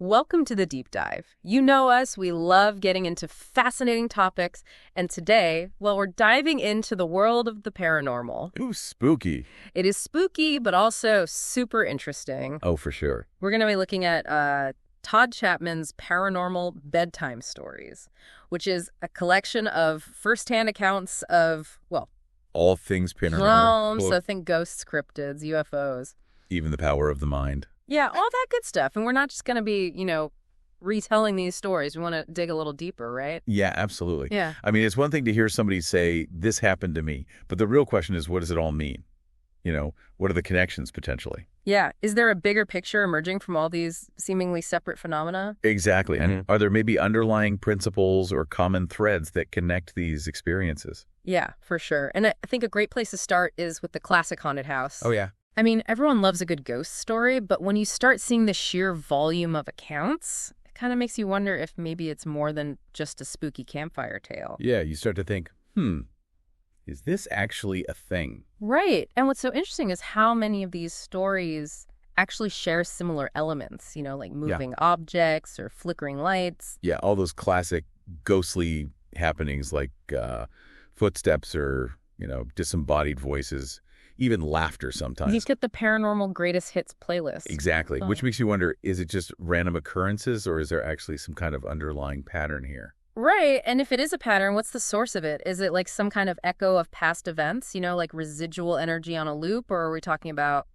Welcome to the Deep Dive. You know us, we love getting into fascinating topics, and today, well, we're diving into the world of the paranormal. Ooh, spooky. It is spooky, but also super interesting. Oh, for sure. We're going to be looking at Todd Chapman's Paranormal Bedtime Stories, which is a collection of first-hand accounts of, well, all things paranormal. so think ghosts, cryptids, UFOs. Even the power of the mind. Yeah, all that good stuff. And we're not just going to be, retelling these stories. We want to dig a little deeper, right? Yeah, absolutely. Yeah. I mean, it's one thing to hear somebody say, this happened to me. But the real question is, what does it all mean? What are the connections potentially? Yeah. Is there a bigger picture emerging from all these seemingly separate phenomena? Exactly. And are there maybe underlying principles or common threads that connect these experiences? Yeah, for sure. And I think a great place to start is with the classic haunted house. Oh, yeah. I mean, everyone loves a good ghost story, but when you start seeing the sheer volume of accounts, it kind of makes you wonder if maybe it's more than just a spooky campfire tale. Yeah, you start to think, is this actually a thing? Right. And what's so interesting is how many of these stories actually share similar elements, like moving objects or flickering lights. Yeah, all those classic ghostly happenings like footsteps or, disembodied voices. Even laughter sometimes. You get the paranormal greatest hits playlist. Exactly. Which makes you wonder, is it just random occurrences or is there actually some kind of underlying pattern here? Right. And if it is a pattern, what's the source of it? Is it like some kind of echo of past events, like residual energy on a loop? Or are we talking about,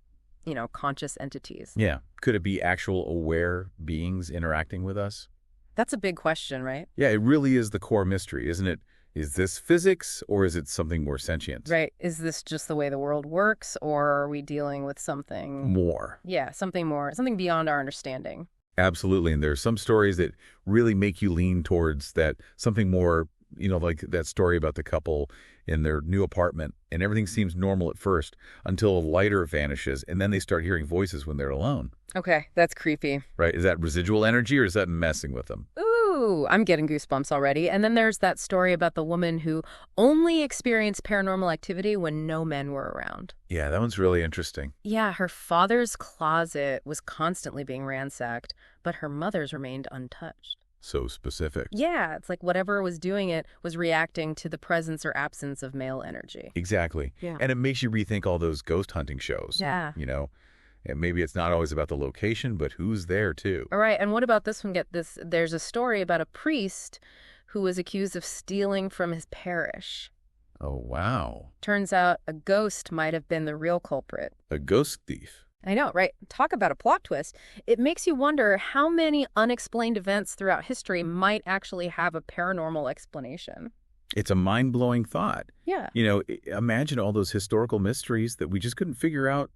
conscious entities? Yeah. Could it be actual aware beings interacting with us? That's a big question, right? Yeah, it really is the core mystery, isn't it? Is this physics or is it something more sentient? Right. Is this just the way the world works or are we dealing with something more? Yeah, something more, something beyond our understanding. Absolutely. And there are some stories that really make you lean towards that something more, like that story about the couple in their new apartment and everything seems normal at first until a lighter vanishes and then they start hearing voices when they're alone. Okay, that's creepy. Right. Is that residual energy or is that messing with them? Ooh, I'm getting goosebumps already. And then there's that story about the woman who only experienced paranormal activity when no men were around. Yeah, that one's really interesting. Yeah, her father's closet was constantly being ransacked, but her mother's remained untouched. So specific. Yeah, it's like whatever was doing it was reacting to the presence or absence of male energy. Exactly. Yeah. And it makes you rethink all those ghost hunting shows. Yeah. And maybe it's not always about the location, but who's there, too. All right. And what about this one? Get this. There's a story about a priest who was accused of stealing from his parish. Oh, wow. Turns out a ghost might have been the real culprit. A ghost thief. I know, right? Talk about a plot twist. It makes you wonder how many unexplained events throughout history might actually have a paranormal explanation. It's a mind-blowing thought. Yeah. Imagine all those historical mysteries that we just couldn't figure out.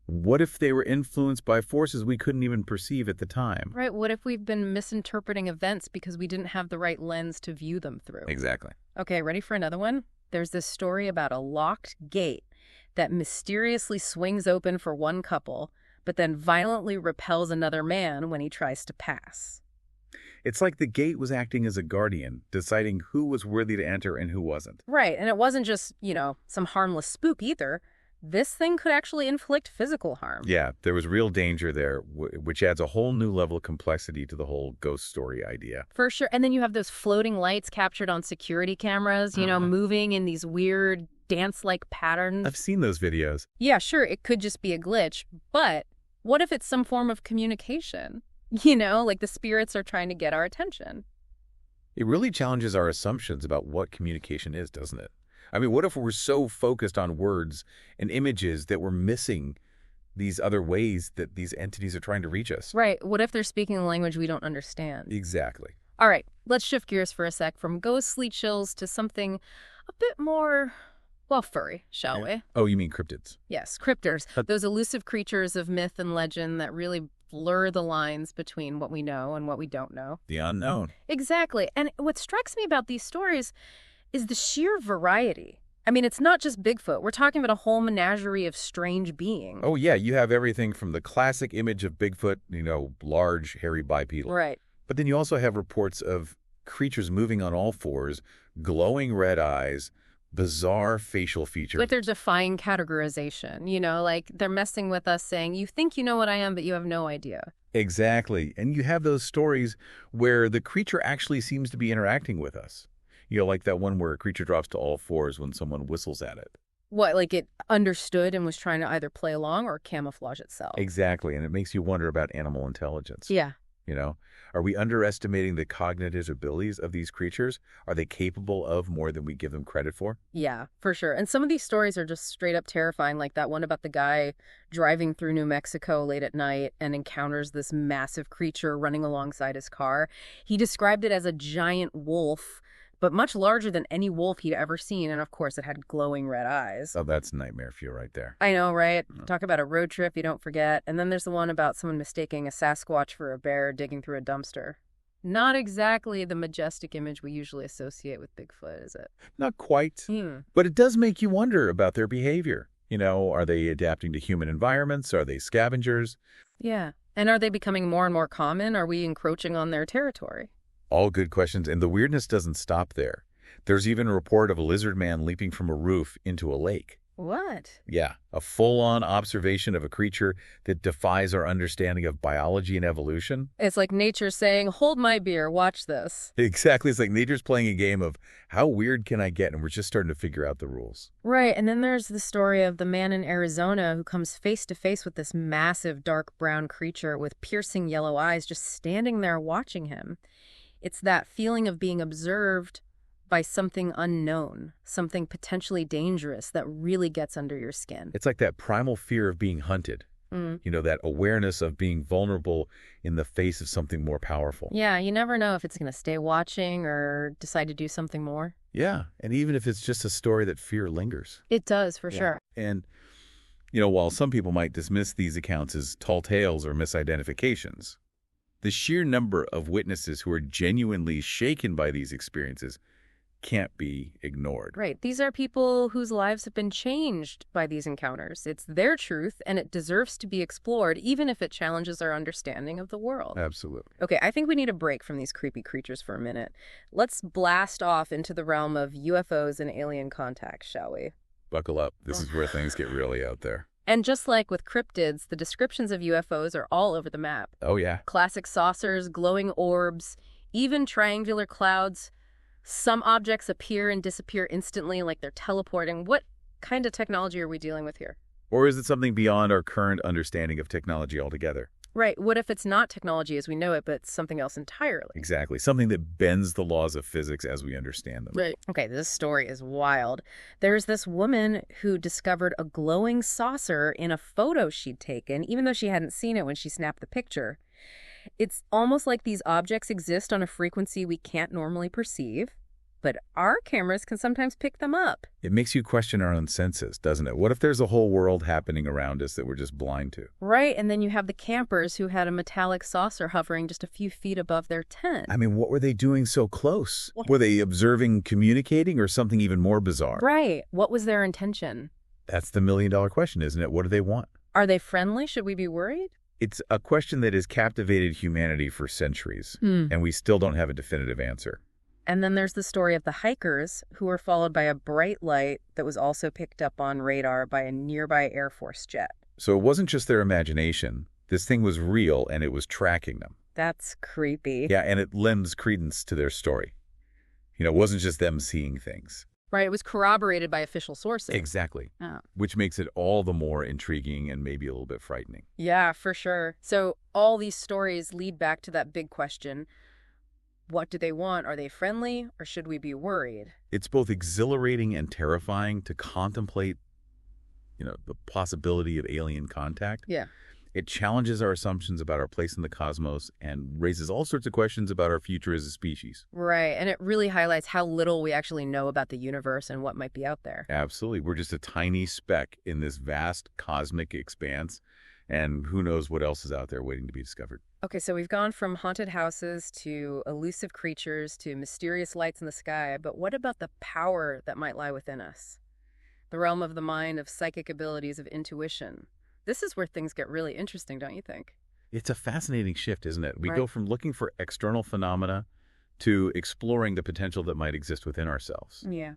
What if they were influenced by forces we couldn't even perceive at the time? Right. What if we've been misinterpreting events because we didn't have the right lens to view them through? Exactly. Okay, ready for another one? There's this story about a locked gate that mysteriously swings open for one couple, but then violently repels another man when he tries to pass. It's like the gate was acting as a guardian, deciding who was worthy to enter and who wasn't. Right. And it wasn't just, some harmless spook either. This thing could actually inflict physical harm. Yeah, there was real danger there, which adds a whole new level of complexity to the whole ghost story idea. For sure. And then you have those floating lights captured on security cameras, moving in these weird dance-like patterns. I've seen those videos. Yeah, sure, it could just be a glitch. But what if it's some form of communication? Like the spirits are trying to get our attention. It really challenges our assumptions about what communication is, doesn't it? I mean, what if we're so focused on words and images that we're missing these other ways that these entities are trying to reach us? Right. What if they're speaking a language we don't understand? Exactly. All right. Let's shift gears for a sec from ghostly chills to something a bit more, furry, shall we? Oh, you mean cryptids? Yes, cryptors. Those elusive creatures of myth and legend that really blur the lines between what we know and what we don't know. The unknown. Exactly. And what strikes me about these stories is the sheer variety. I mean, it's not just Bigfoot. We're talking about a whole menagerie of strange beings. Oh, yeah. You have everything from the classic image of Bigfoot, large, hairy bipedal. Right. But then you also have reports of creatures moving on all fours, glowing red eyes, bizarre facial features. Like they're defying categorization, like they're messing with us saying, you think you know what I am, but you have no idea. Exactly. And you have those stories where the creature actually seems to be interacting with us. Like that one where a creature drops to all fours when someone whistles at it. What, like it understood and was trying to either play along or camouflage itself? Exactly. And it makes you wonder about animal intelligence. Yeah. Are we underestimating the cognitive abilities of these creatures? Are they capable of more than we give them credit for? Yeah, for sure. And some of these stories are just straight up terrifying, like that one about the guy driving through New Mexico late at night and encounters this massive creature running alongside his car. He described it as a giant wolf, but much larger than any wolf he'd ever seen. And of course, it had glowing red eyes. Oh, that's nightmare fuel right there. I know, right? Talk about a road trip you don't forget. And then there's the one about someone mistaking a Sasquatch for a bear digging through a dumpster. Not exactly the majestic image we usually associate with Bigfoot, is it? Not quite. But it does make you wonder about their behavior. Are they adapting to human environments? Are they scavengers? Yeah. And are they becoming more and more common? Are we encroaching on their territory? All good questions, and the weirdness doesn't stop there. There's even a report of a lizard man leaping from a roof into a lake. What? Yeah, a full-on observation of a creature that defies our understanding of biology and evolution. It's like nature saying, hold my beer, watch this. Exactly. It's like nature's playing a game of how weird can I get, and we're just starting to figure out the rules. Right, and then there's the story of the man in Arizona who comes face to face with this massive dark brown creature with piercing yellow eyes just standing there watching him. It's that feeling of being observed by something unknown, something potentially dangerous that really gets under your skin. It's like that primal fear of being hunted. That awareness of being vulnerable in the face of something more powerful. Yeah, you never know if it's going to stay watching or decide to do something more. Yeah, and even if it's just a story that fear lingers. It does, for sure. And, while some people might dismiss these accounts as tall tales or misidentifications, the sheer number of witnesses who are genuinely shaken by these experiences can't be ignored. Right. These are people whose lives have been changed by these encounters. It's their truth, and it deserves to be explored, even if it challenges our understanding of the world. Absolutely. Okay, I think we need a break from these creepy creatures for a minute. Let's blast off into the realm of UFOs and alien contact, shall we? Buckle up. This is where things get really out there. And just like with cryptids, the descriptions of UFOs are all over the map. Oh, yeah. Classic saucers, glowing orbs, even triangular clouds. Some objects appear and disappear instantly like they're teleporting. What kind of technology are we dealing with here? Or is it something beyond our current understanding of technology altogether? Right. What if it's not technology as we know it, but something else entirely? Exactly. Something that bends the laws of physics as we understand them. Right. Okay, this story is wild. There's this woman who discovered a glowing saucer in a photo she'd taken, even though she hadn't seen it when she snapped the picture. It's almost like these objects exist on a frequency we can't normally perceive, but our cameras can sometimes pick them up. It makes you question our own senses, doesn't it? What if there's a whole world happening around us that we're just blind to? Right, and then you have the campers who had a metallic saucer hovering just a few feet above their tent. I mean, what were they doing so close? Were they observing, communicating, or something even more bizarre? Right. What was their intention? That's the million-dollar question, isn't it? What do they want? Are they friendly? Should we be worried? It's a question that has captivated humanity for centuries, and we still don't have a definitive answer. And then there's the story of the hikers who were followed by a bright light that was also picked up on radar by a nearby Air Force jet. So it wasn't just their imagination. This thing was real, and it was tracking them. That's creepy. Yeah, and it lends credence to their story. It wasn't just them seeing things. Right, it was corroborated by official sources. Exactly. Oh. Which makes it all the more intriguing and maybe a little bit frightening. Yeah, for sure. So all these stories lead back to that big question. What do they want? Are they friendly, or should we be worried? It's both exhilarating and terrifying to contemplate, the possibility of alien contact. Yeah. It challenges our assumptions about our place in the cosmos and raises all sorts of questions about our future as a species. Right, and it really highlights how little we actually know about the universe and what might be out there. Absolutely. We're just a tiny speck in this vast cosmic expanse, and who knows what else is out there waiting to be discovered. Okay, so we've gone from haunted houses to elusive creatures to mysterious lights in the sky, but what about the power that might lie within us? The realm of the mind, of psychic abilities, of intuition. This is where things get really interesting, don't you think? It's a fascinating shift, isn't it? We Right. go from looking for external phenomena to exploring the potential that might exist within ourselves. Yeah.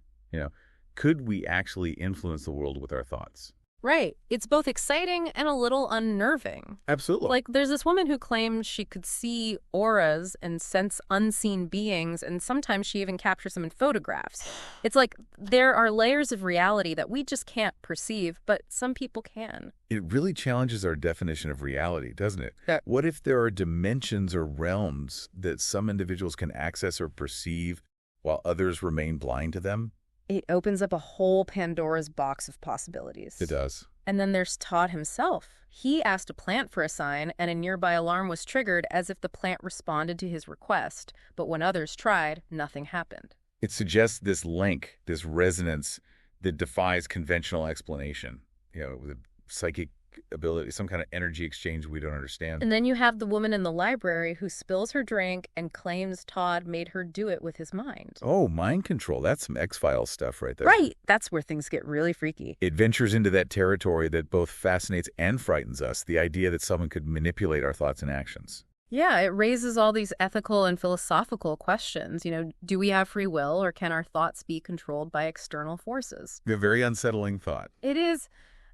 Could we actually influence the world with our thoughts? Right. It's both exciting and a little unnerving. Absolutely. Like, there's this woman who claims she could see auras and sense unseen beings, and sometimes she even captures them in photographs. It's like there are layers of reality that we just can't perceive, but some people can. It really challenges our definition of reality, doesn't it? Yeah. What if there are dimensions or realms that some individuals can access or perceive while others remain blind to them? It opens up a whole Pandora's box of possibilities. It does. And then there's Todd himself. He asked a plant for a sign, and a nearby alarm was triggered as if the plant responded to his request. But when others tried, nothing happened. It suggests this link, this resonance that defies conventional explanation. With a psychic ability, some kind of energy exchange we don't understand. And then you have the woman in the library who spills her drink and claims Todd made her do it with his mind. Oh, mind control. That's some X-Files stuff right there. Right. That's where things get really freaky. It ventures into that territory that both fascinates and frightens us, the idea that someone could manipulate our thoughts and actions. Yeah, it raises all these ethical and philosophical questions. Do we have free will, or can our thoughts be controlled by external forces? A very unsettling thought. It is.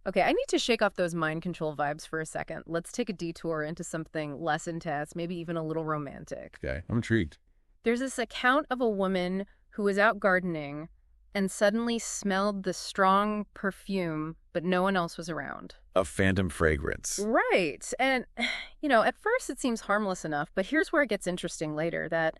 Okay, I need to shake off those mind control vibes for a second. Let's take a detour into something less intense, maybe even a little romantic. Okay, I'm intrigued. There's this account of a woman who was out gardening and suddenly smelled the strong perfume, but no one else was around. A phantom fragrance. Right. And, at first it seems harmless enough, but here's where it gets interesting later, that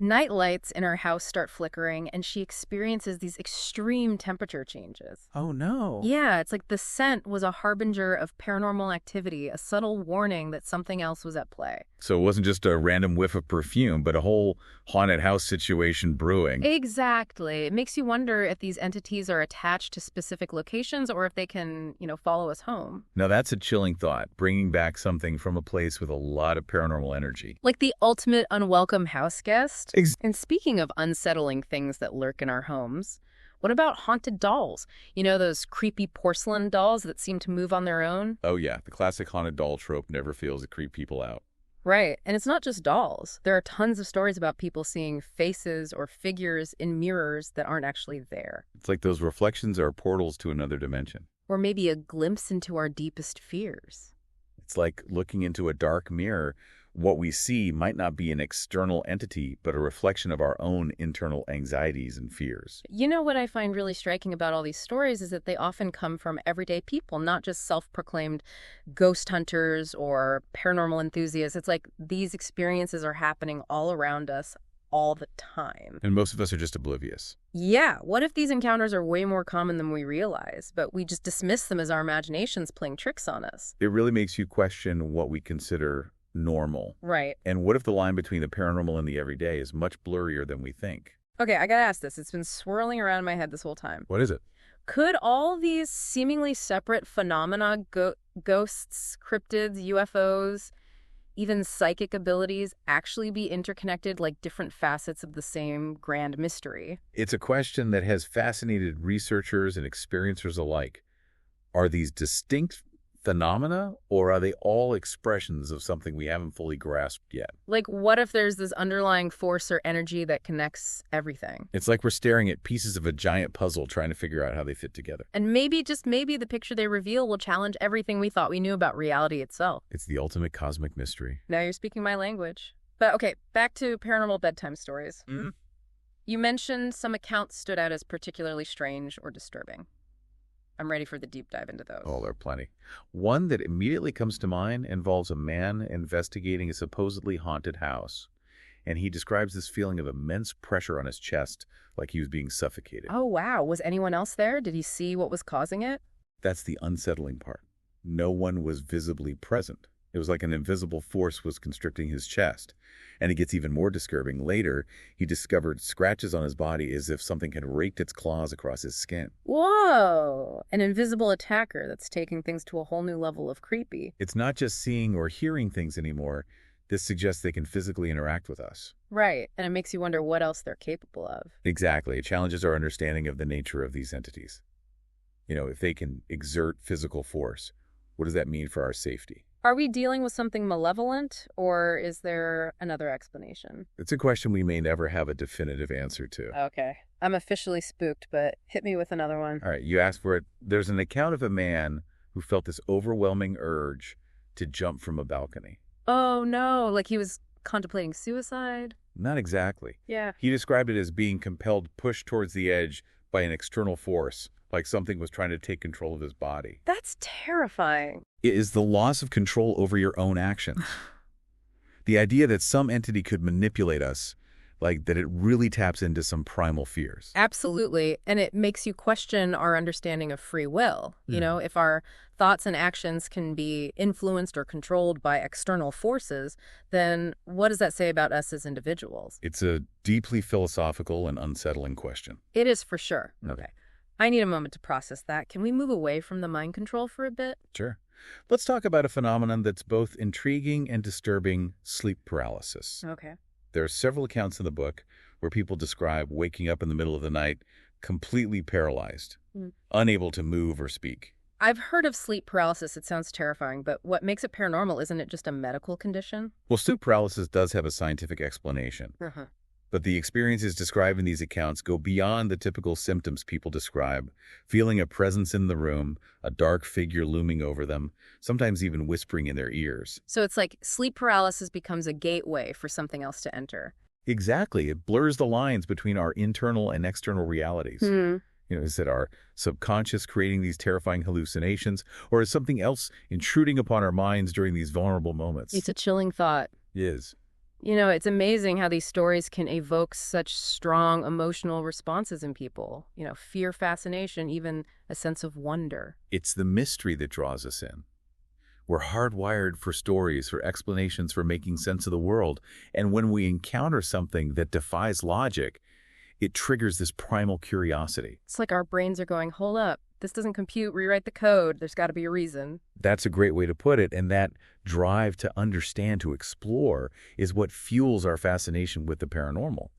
night lights in her house start flickering, and she experiences these extreme temperature changes. Oh, no. Yeah, it's like the scent was a harbinger of paranormal activity, a subtle warning that something else was at play. So it wasn't just a random whiff of perfume, but a whole haunted house situation brewing. Exactly. It makes you wonder if these entities are attached to specific locations or if they can, follow us home. Now that's a chilling thought, bringing back something from a place with a lot of paranormal energy. Like the ultimate unwelcome house guest. And speaking of unsettling things that lurk in our homes, what about haunted dolls? Those creepy porcelain dolls that seem to move on their own? Oh yeah, the classic haunted doll trope never fails to creep people out. Right. And it's not just dolls. There are tons of stories about people seeing faces or figures in mirrors that aren't actually there. It's like those reflections are portals to another dimension. Or maybe a glimpse into our deepest fears. It's like looking into a dark mirror. What we see might not be an external entity, but a reflection of our own internal anxieties and fears. What I find really striking about all these stories is that they often come from everyday people, not just self-proclaimed ghost hunters or paranormal enthusiasts. It's like these experiences are happening all around us all the time. And most of us are just oblivious. Yeah, what if these encounters are way more common than we realize, but we just dismiss them as our imaginations playing tricks on us? It really makes you question what we consider normal. Right. And what if the line between the paranormal and the everyday is much blurrier than we think? Okay, I gotta ask this. It's been swirling around in my head this whole time. What is it? Could all these seemingly separate phenomena, ghosts, cryptids, UFOs, even psychic abilities, actually be interconnected like different facets of the same grand mystery? It's a question that has fascinated researchers and experiencers alike. Are these distinct phenomena, or are they all expressions of something we haven't fully grasped yet? Like, what if there's this underlying force or energy that connects everything? It's like we're staring at pieces of a giant puzzle trying to figure out how they fit together. And maybe, just maybe, the picture they reveal will challenge everything we thought we knew about reality itself. It's the ultimate cosmic mystery. Now you're speaking my language. But okay, back to paranormal bedtime stories. Mm-hmm. You mentioned some accounts stood out as particularly strange or disturbing. I'm ready for the deep dive into those. Oh, there are plenty. One that immediately comes to mind involves a man investigating a supposedly haunted house. And he describes this feeling of immense pressure on his chest, like he was being suffocated. Oh, wow. Was anyone else there? Did he see what was causing it? That's the unsettling part. No one was visibly present. It was like an invisible force was constricting his chest. And it gets even more disturbing. Later, he discovered scratches on his body as if something had raked its claws across his skin. Whoa! An invisible attacker that's taking things to a whole new level of creepy. It's not just seeing or hearing things anymore. This suggests they can physically interact with us. Right, and it makes you wonder what else they're capable of. Exactly. It challenges our understanding of the nature of these entities. If they can exert physical force, what does that mean for our safety? Are we dealing with something malevolent, or is there another explanation? It's a question we may never have a definitive answer to. Okay. I'm officially spooked, but hit me with another one. All right, you asked for it. There's an account of a man who felt this overwhelming urge to jump from a balcony. Oh no, like he was contemplating suicide? Not exactly. Yeah. He described it as being compelled pushed towards the edge by an external force, like something was trying to take control of his body. That's terrifying. It is the loss of control over your own actions. The idea that some entity could manipulate us, like that it really taps into some primal fears. Absolutely. And it makes you question our understanding of free will. You know, if our thoughts and actions can be influenced or controlled by external forces, then what does that say about us as individuals? It's a deeply philosophical and unsettling question. It is for sure. Okay. I need a moment to process that. Can we move away from the mind control for a bit? Sure. Let's talk about a phenomenon that's both intriguing and disturbing: sleep paralysis. Okay. There are several accounts in the book where people describe waking up in the middle of the night completely paralyzed, unable to move or speak. I've heard of sleep paralysis. It sounds terrifying, but what makes it paranormal? Isn't it just a medical condition? Well, sleep paralysis does have a scientific explanation, Uh-huh. but the experiences described in these accounts go beyond the typical symptoms people describe: feeling a presence in the room, a dark figure looming over them, sometimes even whispering in their ears. So it's like sleep paralysis becomes a gateway for something else to enter. Exactly. It blurs the lines between our internal and external realities. Is it our subconscious creating these terrifying hallucinations, or is something else intruding upon our minds during these vulnerable moments? It's a chilling thought. It is. You know, it's amazing how these stories can evoke such strong emotional responses in people. You know, fear, fascination, even a sense of wonder. It's the mystery that draws us in. We're hardwired for stories, for explanations, for making sense of the world. And when we encounter something that defies logic, it triggers this primal curiosity. It's like our brains are going, hold up, this doesn't compute, rewrite the code. There's got to be a reason. That's a great way to put it. And that drive to understand, to explore, is what fuels our fascination with the paranormal.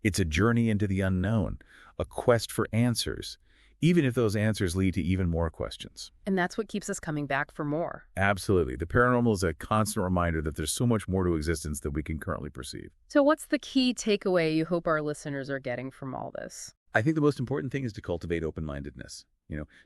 It's a journey into the unknown, a quest for answers, even if those answers lead to even more questions. And that's what keeps us coming back for more. Absolutely. The paranormal is a constant reminder that there's so much more to existence than we can currently perceive. So what's the key takeaway you hope our listeners are getting from all this? I think the most important thing is to cultivate open-mindedness.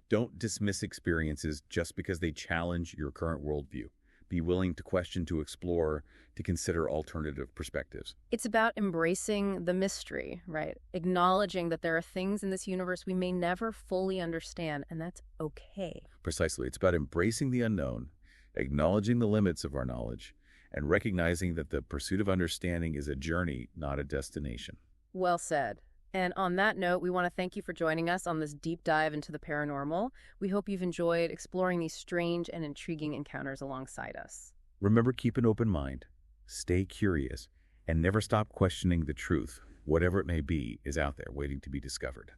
Don't dismiss experiences just because they challenge your current worldview. Be willing to question, to explore, to consider alternative perspectives. It's about embracing the mystery, right? Acknowledging that there are things in this universe we may never fully understand, and that's okay. Precisely. It's about embracing the unknown, acknowledging the limits of our knowledge, and recognizing that the pursuit of understanding is a journey, not a destination. Well said. And on that note, we want to thank you for joining us on this deep dive into the paranormal. We hope you've enjoyed exploring these strange and intriguing encounters alongside us. Remember, keep an open mind, stay curious, and never stop questioning the truth. Whatever it may be is out there waiting to be discovered.